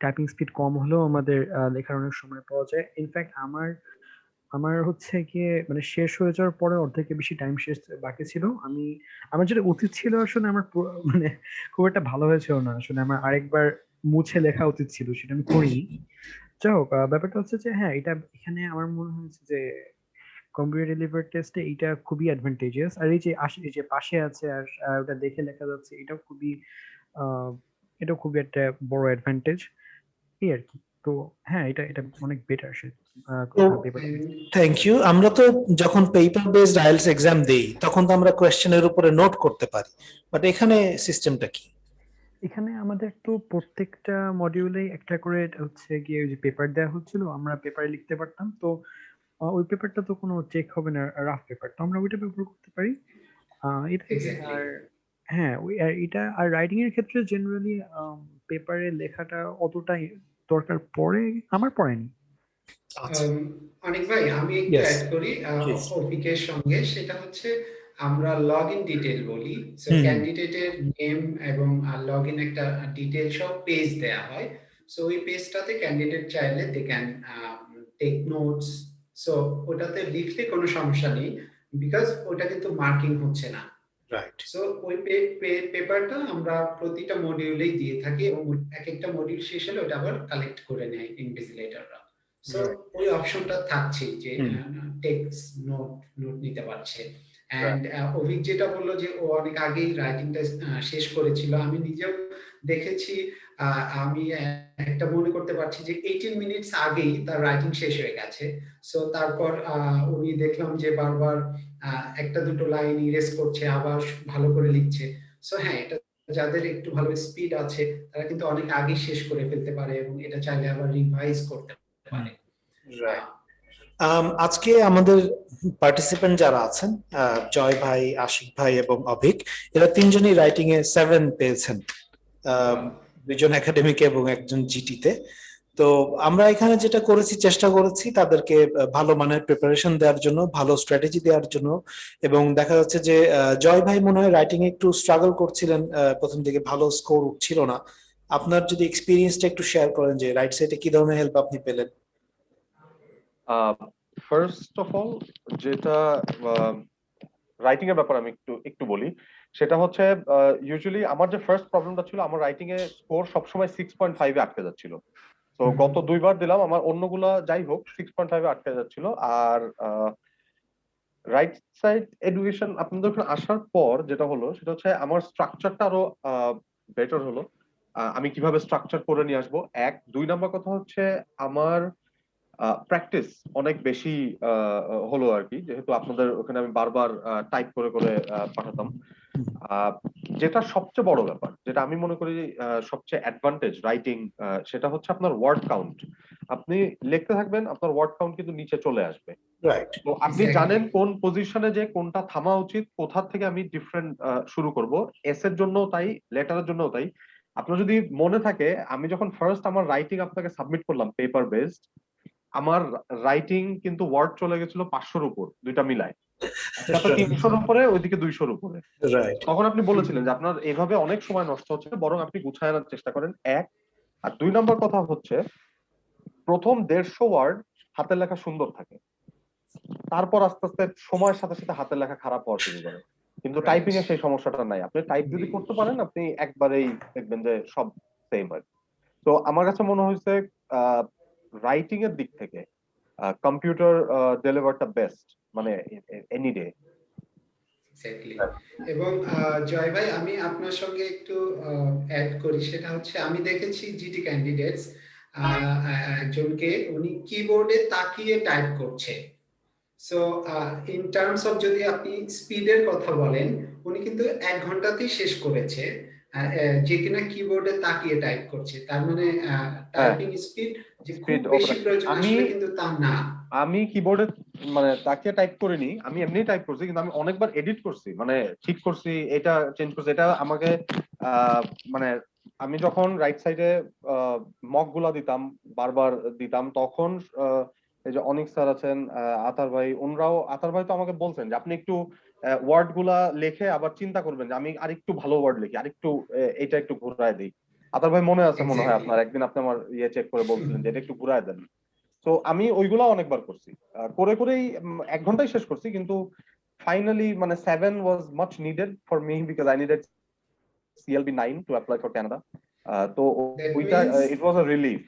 টাইপিং স্পিড কম হলেও আমাদের লেখার অনেক সময় পাওয়া যায়। ইনফ্যাক্ট আমার হচ্ছে গিয়ে মানে শেষ হয়ে যাওয়ার পরে অর্ধেকের বেশি টাইম শেষ বাকি ছিল। আমার যেটা উচিত ছিল আসলে আমার মানে খুব একটা ভালো হয়েছিল না আসলে, আমার আরেকবার মুছে লেখা উচিত ছিল, সেটা আমি করিনি। যাই হোক, ব্যাপারটা হচ্ছে যে হ্যাঁ, এটা এখানে আমার মনে হয়েছে যে কম্পিউটার ডেলিভার টেস্টে এটা খুবই অ্যাডভান্টেজিয়াস। আর এই যে পাশে আছে আর ওটা দেখে লেখা যাচ্ছে, এটাও খুবই একটা বড় অ্যাডভান্টেজ এই আর কি। তো হ্যাঁ, এটা এটা অনেক বেটার সে থ্যাংক ইউ। আমরা তো যখন পেপার বেসড আইএলটিএস এক্সাম দেই তখন তো আমরা কোয়েশ্চেনের উপরে নোট করতে পারি, বাট এখানে সিস্টেমটা কি? এখানে আমাদের তো প্রত্যেকটা মডিউলে একটা করে হচ্ছে গিয়ে ওই যে পেপার দেওয়া হচ্ছিল, আমরা পেপারে লিখতে পারতাম। তো ওই পেপারটা তো কোনো চেক হবে না, রাফ পেপার, তো আমরা ওইটা ব্যবহার করতে পারি। এটাই। আর হ্যাঁ এটা আর রাইটিং এর ক্ষেত্রে জেনারেলি পেপারে লেখাটা অতটাই দরকার পড়ে, আমার পড়েনি। আচ্ছা, অনেক ভাই আমি একটু ইয়েস, অ্যাড করি প্লিজ। অফিকের সঙ্গে, সেটা হচ্ছে আমরা লগ ইন ডিটেল বলি। সো হুম, ক্যান্ডিডেটের নেম এবং লগ ইন একটা ডিটেল সব পেজ দেয়া হয়। সো ওই পেজটাতে ক্যান্ডিডেট চাইলে they can take notes. So ওটাতে লিখলে কোনো সমস্যা নেই, বিকজ ওটা কিন্তু মার্কিং হচ্ছে না। রাইট, সো ওই পেপারটা আমরা প্রতিটা মডিউলেই দিয়ে থাকি এবং এক একটা মডিউল শেষ হলে ওটা আবার কালেক্ট করে নেয় ইনভিজিলেটররা। সো রাইট, ওই অপশনটা থাকছে যে হুম, টেক্সট নোট নোট নিতে পারছে। রাইট, অ্যান্ড অভিক যেটা বললো যে ও অনেক আগেই রাইটিংটা শেষ করেছিল, আমি নিজেও দেখেছি। আমি একটা মনে করতে পারছি যে 18 মিনিটস আগেই তার রাইটিং শেষ হয়ে গেছে। সো তারপর উনি দেখলাম যে বারবার একটা দুটো লাইন ইরেজ করছে, আবার ভালো করে লিখছে। সো হ্যাঁ, এটা যাদের একটু ভালো স্পিড আছে তারা কিন্তু অনেক আগেই শেষ করে ফেলতে পারে এবং এটা চাইলে আবার রিভাইজ করতে হুম, পারে। রাইট। আজকে আমাদের পার্টিসিপেন্ট যারা আছেন, জয় ভাই, আশিক ভাই এবং অভিক, এরা তিনজনই রাইটিং এ 7 পেয়েছেন। আম, দুইজন একাডেমিকে এবং একজন জিটিতে। তো আমরা এখানে যেটা করেছি, চেষ্টা করেছি তাদেরকে ভালো মানের প্রিপারেশন দেওয়ার জন্য, ভালো স্ট্র্যাটেজি দেওয়ার জন্য। এবং দেখা যাচ্ছে যে জয় ভাই মনে হয় রাইটিং এ একটু স্ট্রাগল করছিলেন, প্রথম দিকে ভালো স্কোর উঠছিল না। আপনার যদি এক্সপিরিয়েন্সটা একটু শেয়ার করেন যে রাইট সাইডে কি ধরনের হেল্প আপনি পেলেন। ফার্স্ট অফ অল, যেটা রাইটিং এর ব্যাপারে আমি একটু একটু বলি, সেটা হচ্ছে ইউজুয়ালি আমার যে ফার্স্ট প্রবলেমটা ছিল, আমার রাইটিং এ স্কোর সবসময় 6.5 এ আটকে যাচ্ছিল। তো গত দুইবার দিলাম, আমার অন্যগুলা যাই হোক 6.5 এ আটকে যাচ্ছিল। আর রাইট সাইড এডুকেশন আপনাদের ওখানে আসার পর যেটা হলো, সেটা হচ্ছে আমার স্ট্রাকচারটা আরো বেটার হলো। আমি কিভাবে স্ট্রাকচার করে নিয়ে আসবো, এক। দুই নাম্বার কথা হচ্ছে আমার প্র্যাকটিস অনেক বেশি হলো আর কি, যেহেতু আপনাদের ওখানে আমি বারবার টাইপ করে করে পাঠাতাম। আহ, যেটা সবচেয়ে বড় ব্যাপার, যেটা আমি মনে করি সবচেয়ে অ্যাডভান্টেজ রাইটিং, সেটা হচ্ছে আপনার ওয়ার্ড কাউন্ট। আপনি লিখতে থাকবেন, আপনার ওয়ার্ড কাউন্ট কিন্তু নিচে চলে আসবে। রাইট, তো আপনি জানেন কোন পজিশনে যে কোনটা থামা উচিত, কোথা থেকে আমি ডিফারেন্ট শুরু করব। এস এর জন্য তাই, লেটারের জন্য তাই। আপনার যদি মনে থাকে, আমি যখন ফার্স্ট আমার রাইটিং আপনাকে সাবমিট করলাম পেপার বেসড, আমার রাইটিং কিন্তু ওয়ার্ড চলে গেছিল 500-র উপর, দুইটা মিলায়। একসাথে 300-র উপরে, ওইদিকে 200-র উপরে। রাইট, তখন আপনি বলেছিলেন যে আপনার এভাবে অনেক সময় নষ্ট হচ্ছে, বরং আপনি গুছায় আনার চেষ্টা করেন, এক। আর দুই নম্বর কথা হচ্ছে, প্রথম 150 ওয়ার্ড হাতের লেখা সুন্দর থাকে, তারপর আস্তে আস্তে সময়ের সাথে সাথে হাতের লেখা খারাপ হওয়া শুরু করে। কিন্তু টাইপিং এ সেই সমস্যাটা নাই, আপনি টাইপ যদি করতে পারেন, আপনি একবারেই দেখবেন যে সব সেম হয়। তো আমার কাছে মনে হয়েছে রাইটিং এর দিক থেকে কম্পিউটার ডেলিভারটা বেস্ট, মানে এনি ডে। এক্স্যাক্টলি। এবং জয় ভাই, আমি আপনার সঙ্গে একটু অ্যাড করি, সেটা হচ্ছে আমি দেখেছি জিটি ক্যান্ডিডেটস একজনকে উনি কিবোর্ডে তাকিয়ে টাইপ করছে। সো ইন টার্মস অফ যদি আপনি স্পিডের কথা বলেন, উনি কিন্তু 1 ঘন্টাতেই শেষ করেছে, যে কিনা কিবোর্ডে তাকিয়ে টাইপ করছে। তার মানে হ্যাঁ, টাইপিং স্পিড যে খুব স্পিড বেশি ওপরে। প্রয়োজন আমি আসলে কিন্তু তা না। আমি কিবোর্ডে মানে তাকিয়ে টাইপ করিনি, আমি এমনি টাইপ করছি, কিন্তু আমি অনেকবার এডিট করছি, মানে ঠিক করছি, এটা চেঞ্জ করছি। এটা আমাকে আহ, মানে আমি যখন রাইট সাইডে মক গুলা দিতাম, বারবার দিতাম, তখন এই যে অনিক স্যার আছেন, আতার ভাই, ওনরাও, আতার ভাই তো আমাকে বলছেন যে আপনি একটু ওয়ার্ড গুলা লিখে আবার চিন্তা করবেন যে আমি আরেকটু ভালো ওয়ার্ড লিখি, আরেকটু এটা একটু ঘুরায় দিই। আতার ভাই মনে আছে মনে হয় এক্স্যাক্টলি। আপনার, একদিন আপনি আমার ইয়ে চেক করে বলছিলেন যে এটা একটু ঘুরায় দেন। তো আমি ওইগুলা অনেকবার করছি, করে করেই 1 ঘন্টায় শেষ করছি। কিন্তু ফাইনালি মানে 7 ওয়াজ much needed for me, because I needed CLB 9 to apply for Canada. তো দ্যাট ওইটা means it was a relief.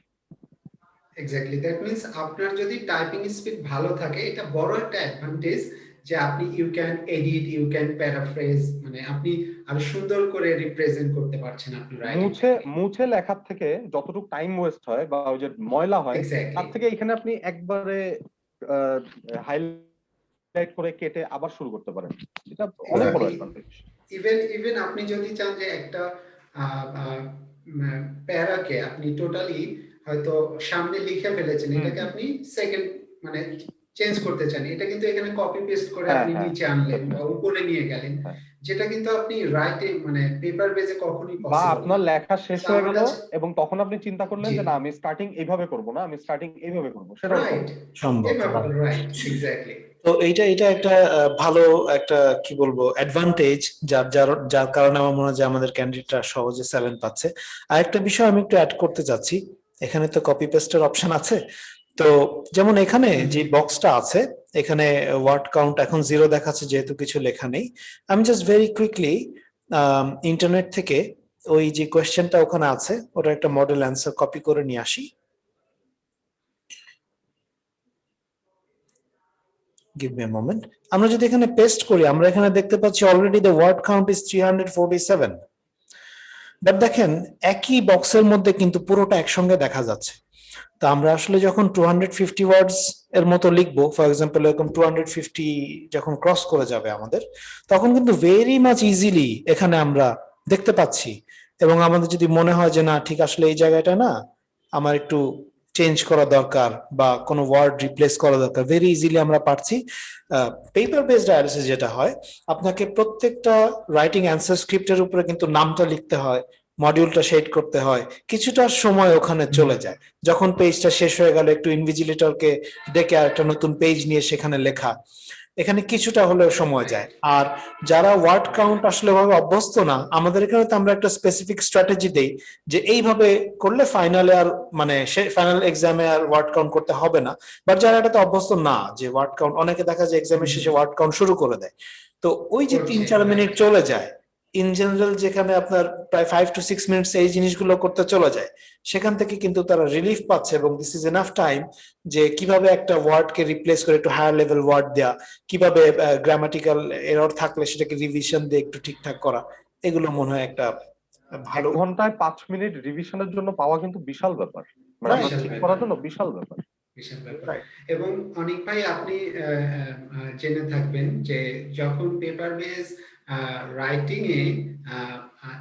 Exactly, that means আপনার যদি টাইপিং স্পিড ভালো থাকে, এটা বড় একটা অ্যাডভান্টেজ যে আপনি you can edit, you can paraphrase, মানে আপনি আরো সুন্দর করে রিপ্রেজেন্ট করতে পারছেন আপনার মুছে রাইটিংটাকে। মুছে লেখার থেকে যতটুকু টাইম ওয়েস্ট হয় বা ওই যে ময়লা হয়, এক্স্যাক্টলি। তার থেকে এখানে আপনি একবারে হাইলাইট করে কেটে আবার শুরু করতে পারেন। এটা অনেক বড় এক্স্যাক্টলি। অ্যাডভান্টেজ। ইভেন ইভেন আপনি যদি চান যে একটা প্যারাকে আপনি টোটালি হয়তো সামনে লিখে ফেলেছেন, এটাকে আপনি সেকেন্ড মানে চেঞ্জ করতে চান, এটা কিন্তু এখানে কপি পেস্ট করে হ্যাঁ, আপনি হ্যাঁ, নিচে আনলেন exactly, বা উপরে নিয়ে গেলেন, হ্যাঁ। যেটা কিন্তু আপনি রাইটে মানে পেপার বেজে কখনোই বা পসিবল আপনার না। লেখা শেষ So হয়ে আমার গেল কাছে এবং তখন আপনি চিন্তা করলেন জি যে না আমি স্টার্টিং এইভাবে করব না, আমি স্টার্টিং এইভাবে করব, সেটাও রাইট, সম্ভব। এভাবে রাইট, এক্স্যাক্টলি। তো এটা একটা ভালো একটা কি বলবো অ্যাডভান্টেজ, যার যার যার কারণে আমার মনে হয় যে আমাদের ক্যান্ডিডেটরা সহজে 7 পাচ্ছে। আর একটা বিষয় আমি একটু অ্যাড করতে চাচ্ছি, এখানে তো কপি পেস্টের অপশন আছে। তো যেমন এখানে যে বক্সটা আছে, এখানে ওয়ার্ড কাউন্ট এখন 0 দেখাচ্ছে যেহেতু কিছু লেখা নেই। আমি জাস্ট ভেরি কুইকলি ইন্টারনেট থেকে ওই যে কোয়েশ্চেনটা ওখানে আছে ওটা একটা মডেল অ্যান্সার কপি করে নিয়ে আসি। Give me a moment. আমরা যদি এখানে পেস্ট করি, আমরা এখানে দেখতে পাচ্ছি already the word count is 347। But দেখেন একই বক্সের মধ্যে কিন্তু পুরোটা একসঙ্গে দেখা যাচ্ছে। তো আমরা আসলে যখন 250 ওয়ার্ডস এর মতো লিখবো, ফর এক্সাম্পল এরকম 250 যখন ক্রস করে যাবে আমাদের, তখন কিন্তু ভেরি মাচ ইজিলি এখানে আমরা দেখতে পাচ্ছি। এবং আমাদের যদি মনে হয় যে না ঠিক আসলে এই জায়গাটা না আমার একটু চেঞ্জ করা দরকার বা কোনো ওয়ার্ড রিপ্লেস করা দরকার, ভেরি ইজিলি আমরা পারছি। পেপার বেসড ডায়ালিসিস যেটা হয়, আপনাকে প্রত্যেকটা রাইটিং অ্যান্সার স্ক্রিপ্টের উপরে কিন্তু নামটা লিখতে হয়, মডিউলটা শেড করতে হয়, কিছুটা সময় ওখানে চলে যায়। যখন পেজটা শেষ হয়ে গেল একটু ইনভিজিলেটরকে ডেকে আর একটা নতুন পেজ নিয়ে সেখানে লেখা, এখানে কিছুটা হলেও সময় যায়। আর যারা ওয়ার্ড কাউন্ট আসলে ভাবে অভ্যস্ত না, আমাদের এখানে তো আমরা একটা স্পেসিফিক স্ট্র্যাটেজি দেই যে এইভাবে করলে ফাইনালে আর মানে ফাইনাল এক্সামে আর ওয়ার্ড কাউন্ট করতে হবে না। বাট যারা এটাতে অভ্যস্ত না, যে ওয়ার্ড কাউন্ট, অনেকে দেখা যায় এক্সামের শেষে ওয়ার্ড কাউন্ট শুরু করে দেয়, তো ওই যে 3-4 মিনিট চলে যায় ইন জেনারেল, যেখানে আপনার প্রায় 5 to 6 মিনিটস এই জিনিসগুলো করতে চলে যায়, সেখান থেকে কিন্তু তারা রিলিফ পাচ্ছে। এবং দিস ইজ এনাফ টাইম যে কিভাবে একটা ওয়ার্ডকে রিপ্লেস করে একটু হায়ার লেভেল ওয়ার্ড দেয়া, কিভাবে গ্রামাটিক্যাল এরর থাকলে সেটাকে রিভিশন দিয়ে একটু ঠিকঠাক করা, এগুলো মনে হয় একটা ভালো। 1 ঘন্টায় 5 মিনিট রিভিশনের জন্য পাওয়া কিন্তু বিশাল ব্যাপার, মানে আপনার ঠিক করার জন্য বিশাল ব্যাপার। বিশাল ব্যাপার। এবং অনেক ভাই আপনি জেনে থাকবেন যে যখন পেপার বেস রাইটিং এ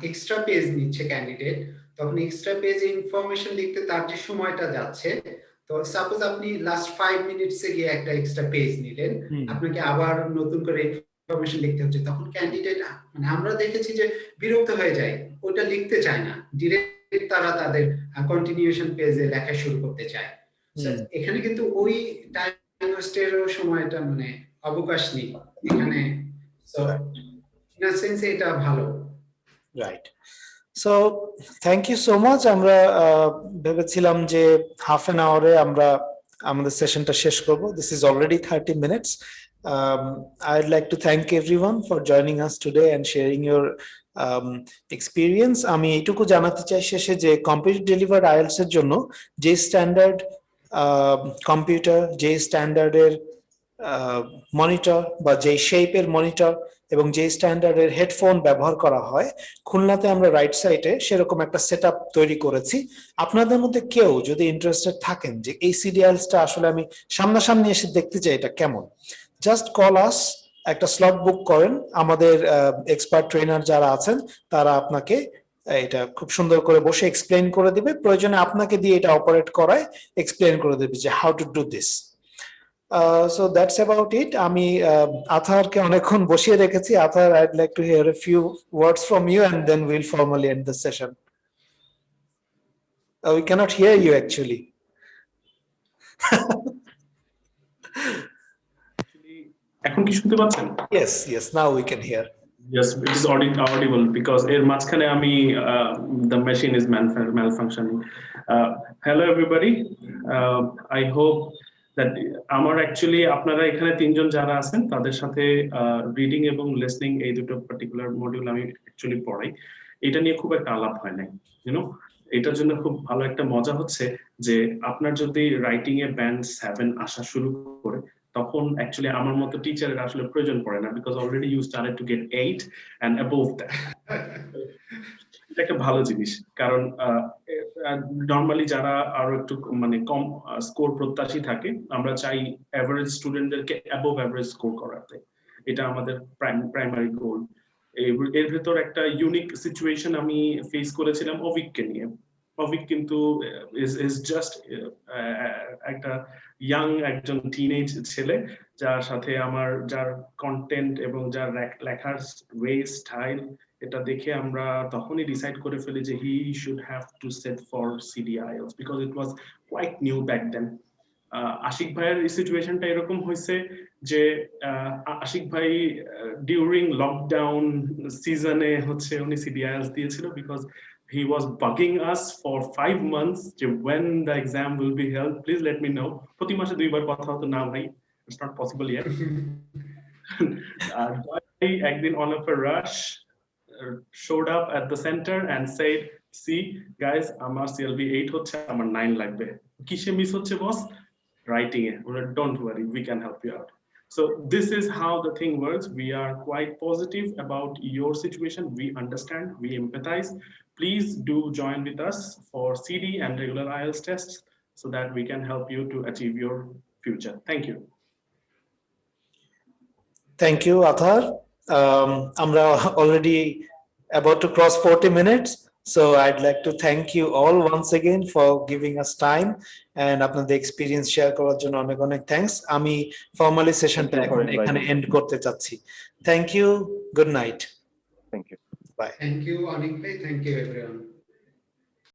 এক্সট্রা পেজ নিচ্ছে ক্যান্ডিডেট, তখন এক্সট্রা পেজ ইনফরমেশন লিখতে তার যে সময়টা যাচ্ছে, তো সাপোজ আপনি লাস্ট 5 মিনিটসে গিয়ে একটা এক্সট্রা পেজ নিলেন, আপনাকে আবার নতুন করে ইনফরমেশন লিখতে হচ্ছে, তখন ক্যান্ডিডেট মানে আমরা দেখেছি যে বিরক্ত হয়ে যায়, ওটা লিখতে চায় না, ডিরেক্ট তারা তাদের কন্টিনিউশন পেজে লেখা শুরু করতে চায়। এখানে কিন্তু ওই টাইম ওয়েস্টেরও সময়টা মানে অবকাশ নেই এখানে। সো ইন আ সেন্স এটা ভালো। Right. So thank you so much. আমরা ভেবেছিলাম যে হাফ এন আওয়ারে আমরা আমাদের সেশনটা শেষ করব। This is already 30 minutes. I'd like to thank everyone for joining us today and sharing your experience. আমি এইটুকু জানাতে চাই শেষে যে কম্পিউটার ডেলিভার্ড আইএলটিএস এর জন্য যে স্ট্যান্ডার্ড কম্পিউটার, যে স্ট্যান্ডার্ডের মনিটর বা যে শেপের মনিটর এবং যে স্ট্যান্ডার্ডের হেডফোন ব্যবহার করা হয়, খুলনাতে আমরা রাইট সাইডে সেরকম একটা সেটআপ তৈরি করেছি। আপনাদের মধ্যে কেউ যদি ইন্টারেস্টেড থাকেন যে এই সিডিএলসটা আসলে আমি সামনাসামনি এসে দেখতে চাই এটা কেমন, জাস্ট কল আস, একটা স্লট বুক করেন। আমাদের এক্সপার্ট ট্রেনার যারা আছেন তারা আপনাকে এটা খুব সুন্দর করে বসে এক্সপ্লেইন করে দিবে, প্রয়োজনে আপনাকে দিয়ে এটা অপারেট করায় এক্সপ্লেইন করে দেবে যে how to do this. So that's about it. আমি আথারকে অনেকক্ষণ বসিয়ে রেখেছি। Arthur, I'd like to hear a few words from you and then we'll formally end the session. We cannot hear you actually. এখন কি শুনতে পাচ্ছেন? Yes, now we can hear. Yes, it is audible because এর মাঝখানে আমি the machine is malfunctioning. Hello everybody. I hope that আমার actually আপনারা এখানে তিনজন যারা আছেন তাদের সাথে রিডিং এবং লিসনিং এই দুটো পার্টিকুলার মডিউল আমি অ্যাকচুয়ালি পড়াই। এটা নিয়ে খুব একটা আলাপ হয় নাই, এটার জন্য খুব ভালো একটা মজা হচ্ছে যে আপনার যদি রাইটিং এ ব্যান্ড 7 আসা শুরু করে, তখন অ্যাকচুয়ালি আমার মতো টিচারের আসলে প্রয়োজন পড়ে না, because already you started to get 8 and above that. এটা একটা ভালো জিনিস, কারণ নরমালি যারা আরো একটু মানে কম স্কোর প্রত্যাশী থাকে, আমরা চাই এভারেজ স্টুডেন্টদেরকে অ্যাবোভ এভারেজ স্কোর করাতে। এটা আমাদের প্রাইমারি গোল। এর ভেতর একটা ইউনিক সিচুয়েশন আমি ফেস করেছিলাম অভিককে নিয়ে। অভিক কিন্তু is just একটা ইয়াং একজন টিনেজ ছেলে যার সাথে আমার যার কন্টেন্ট এবং যার লেখার ওয়ে স্টাইল এটা দেখে আমরা তখনই ডিসাইড করে ফেলি যে he should have to sit for CDIELTS because it was quite new back then. Ashiq ভাইয়ের সিচুয়েশনটা এরকম হয়েছে যে আশিক ভাই ডিউরিং লকডাউন সিজনে হচ্ছে উনি CDIELTS দিয়েছিল because he was bugging us for 5 months যে when the exam will be held please let me know প্রতি মাসে 2 বার কথা হতো না ভাই it's not possible yet একদিন on of a rush showed up at the center and said see guys আমার CLB 8 হচ্ছে আমার 9 লাগবে কিসে মিস হচ্ছে বস writing it don't worry we can help you out. So this is how the thing works. We are quite positive about your situation. We understand, we empathize. Please do join with us for CD and regular IELTS tests so that we can help you to achieve your future. Thank you. Thank you, Athar. Amra already about to cross 40 minutes. So I'd like to thank you all once again for giving us time and আপনাদের experience share করার জন্য অনেক অনেক thanks. আমি formally sessionটা এখানে end করতে চাচ্ছি. Thank you. Good night. Thank you. Bye. Thank you, Anik bhai. Thank you, everyone.